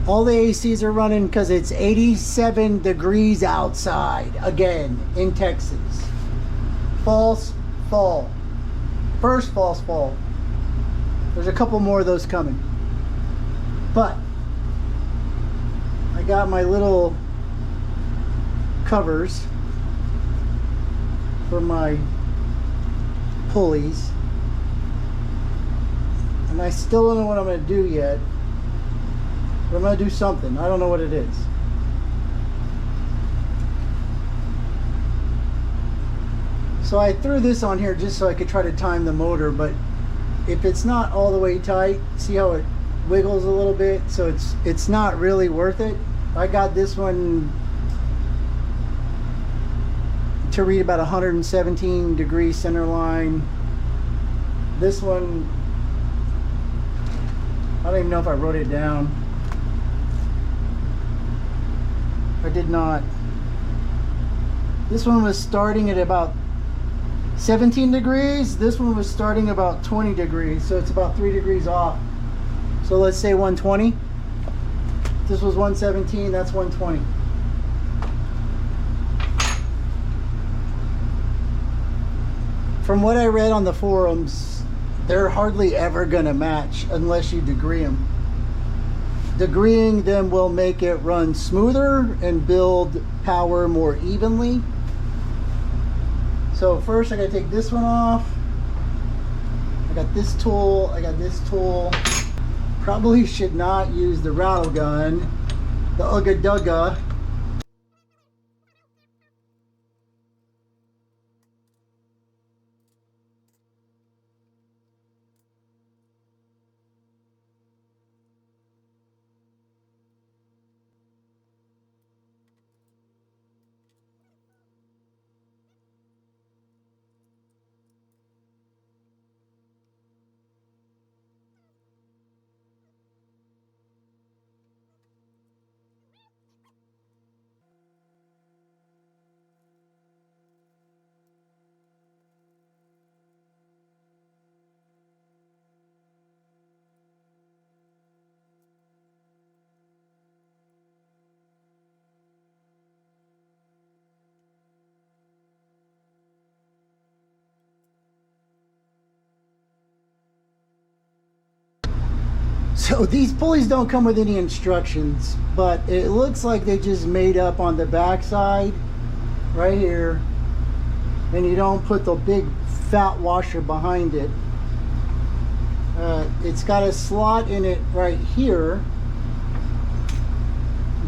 All the ACs are running because it's 87 degrees outside again in Texas. False fall. First false fall. There's a couple more of those coming. But I got my little covers for my pulleys. And I still don't know what I'm going to do yet. But I'm going to do something. I don't know what it is. So I threw this on here just so I could try to time the motor, but if it's not all the way tight, see how it wiggles a little bit? So it's not really worth it. I got this one to read about 117 degrees center line. This one, I don't even know if I wrote it down. I did not. This one was starting at about 17 degrees. This one was starting about 20 degrees, so it's about 3 degrees off. So let's say 120. This was 117, that's 120. From what I read on the forums, they're hardly ever gonna match unless you degree them. Degreeing them will make it run smoother and build power more evenly. So first I gotta take this one off. I got this tool, I got this tool. Probably should not use the rattle gun, the Ugga Dugga. So these pulleys don't come with any instructions, but it looks like they just made up on the back side right here, and you don't put the big fat washer behind it. It's got a slot in it right here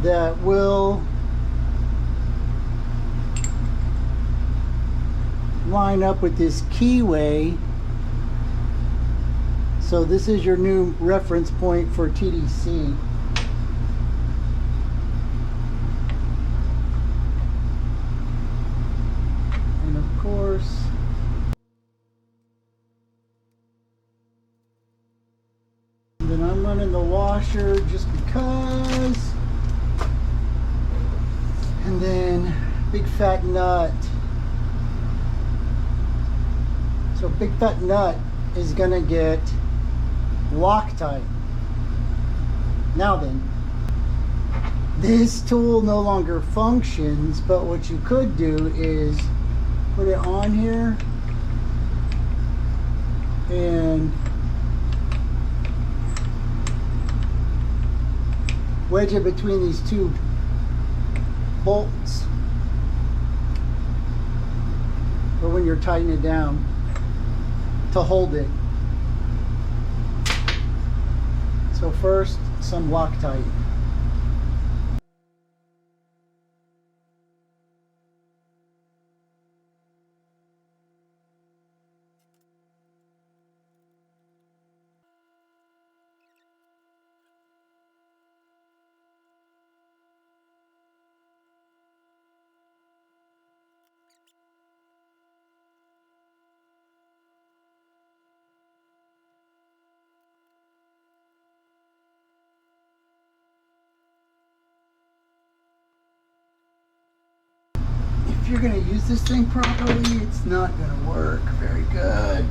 that will line up with this keyway. So this is your new reference point for TDC. And of course, then I'm running the washer just because. And then big fat nut. So big fat nut is gonna get Loctite. Now then, this tool no longer functions, but what you could do is put it on here and wedge it between these two bolts for when you're tightening it down to hold it. So first, some Loctite. If you're going to use this thing properly, it's not going to work very good.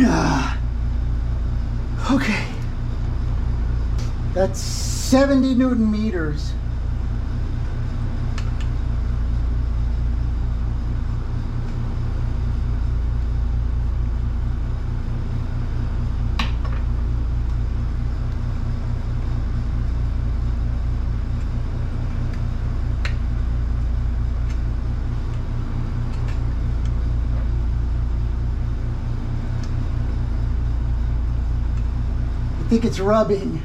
Ah, okay. That's 70 Newton meters. I think it's rubbing.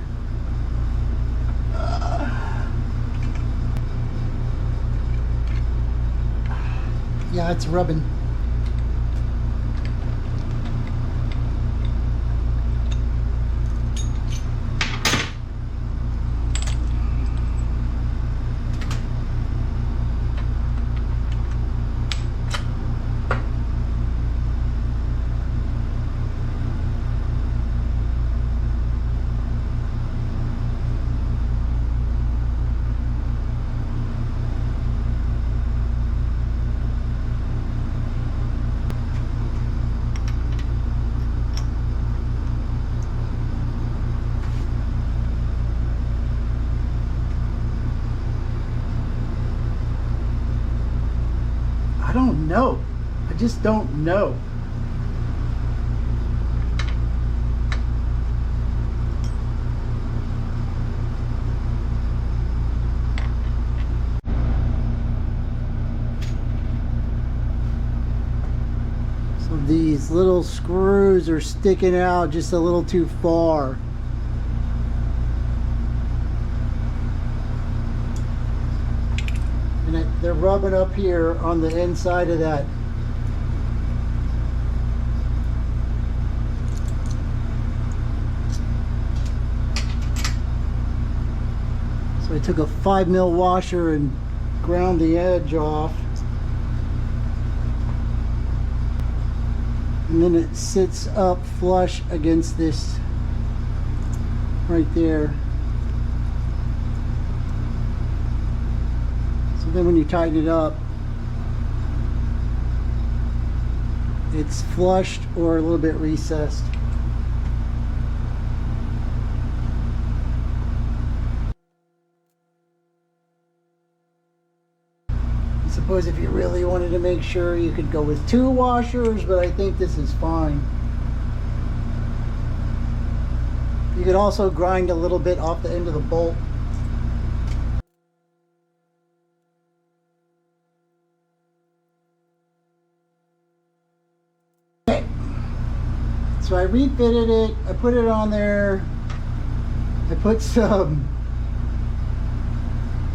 Yeah, it's rubbing. I don't know. I just don't know. So these little screws are sticking out just a little too far. And they're rubbing up here on the inside of that. So I took a 5mm washer and ground the edge off. And then it sits up flush against this right there. So then when you tighten it up, it's flushed or a little bit recessed. I suppose if you really wanted to make sure, you could go with 2 washers, but I think this is fine. You could also grind a little bit off the end of the bolt. Okay. So I refitted it, I put it on there, I put some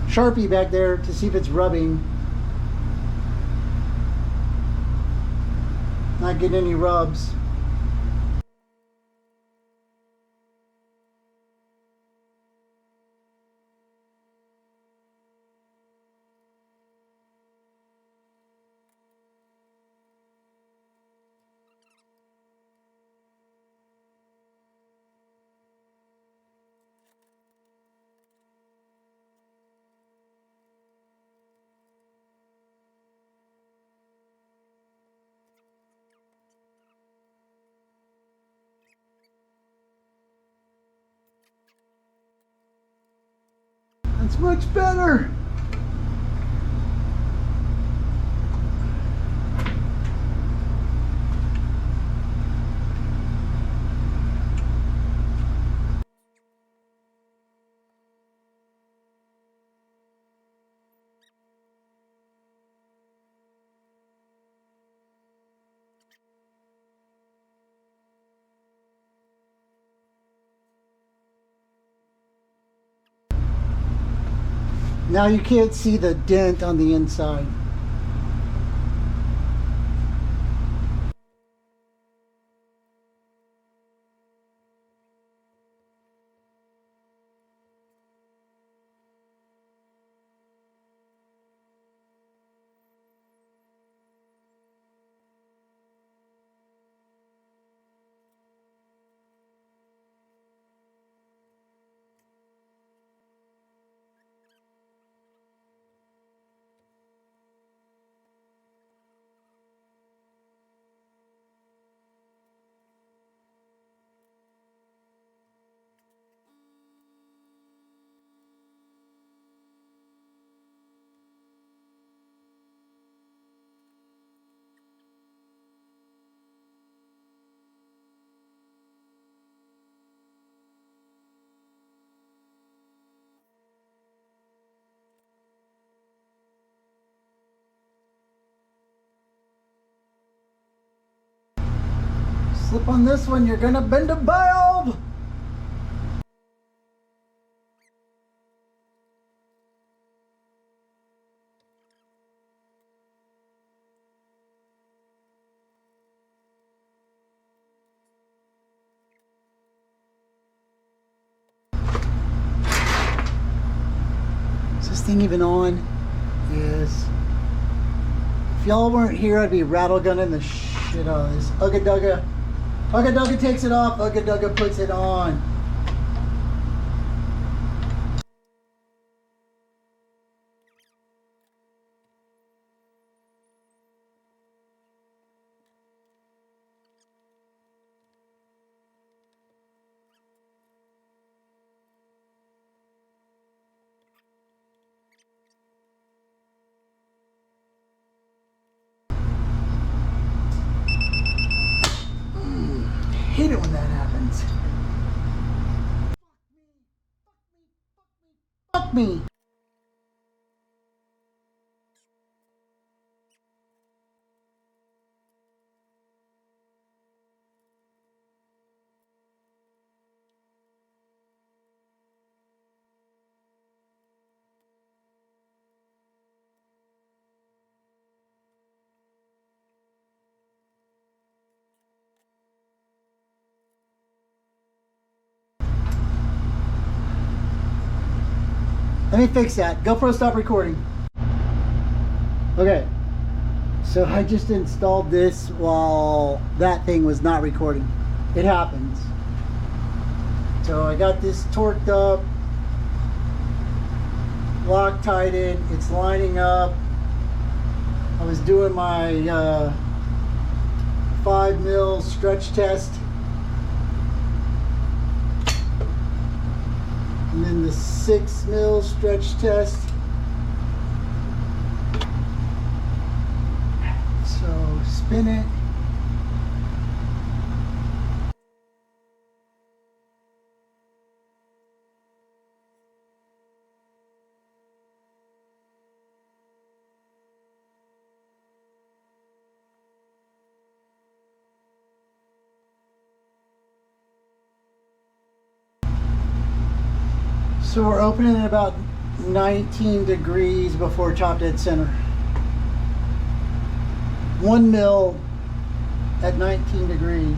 Sharpie back there to see if it's rubbing. Not getting any rubs. That's much better. Now you can't see the dent on the inside. Slip on this one, you're gonna bend a valve. Is this thing even on? Yes. If y'all weren't here, I'd be rattle gunning the shit out of this. Ugga Dugga. Ugga Dugga takes it off. Ugga Dugga puts it on. Hate it when that happens. Fuck me. Let me fix that. GoPro, stop recording. Okay. So I just installed this while that thing was not recording. It happens. So I got this torqued up, Loctited, it's lining up. I was doing my 5 mil stretch test. And then the 6 mil stretch test. So spin it. So we're opening at about 19 degrees before top dead center. 1 mil at 19 degrees.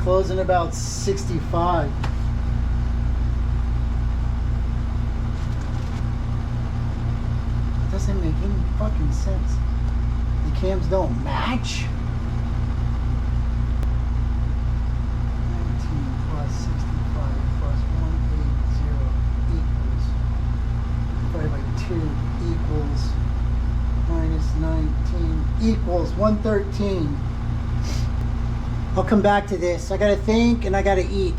Closing about 65. It doesn't make any fucking sense. The cams don't match. 19 plus 65 plus 180 equals, divided by 2 equals, minus 19 equals 113. I'll come back to this. I gotta think and I gotta eat.